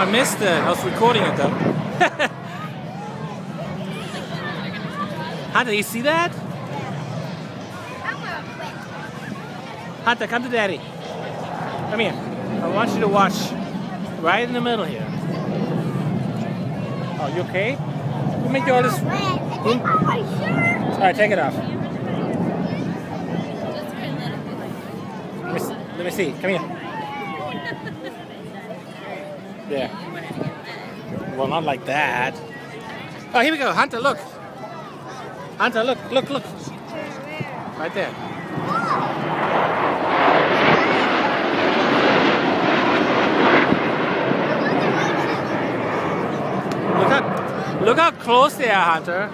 I missed it. I was recording it though. Hunter, you see that? Hunter, come to Daddy. Come here. I want you to watch right in the middle here. Oh, you okay? You make all this. Alright, take it off. Let me see. Come here. There. Well, not like that. Oh, here we go. Hunter, look. Hunter, look. Right there. Look how close they are, Hunter.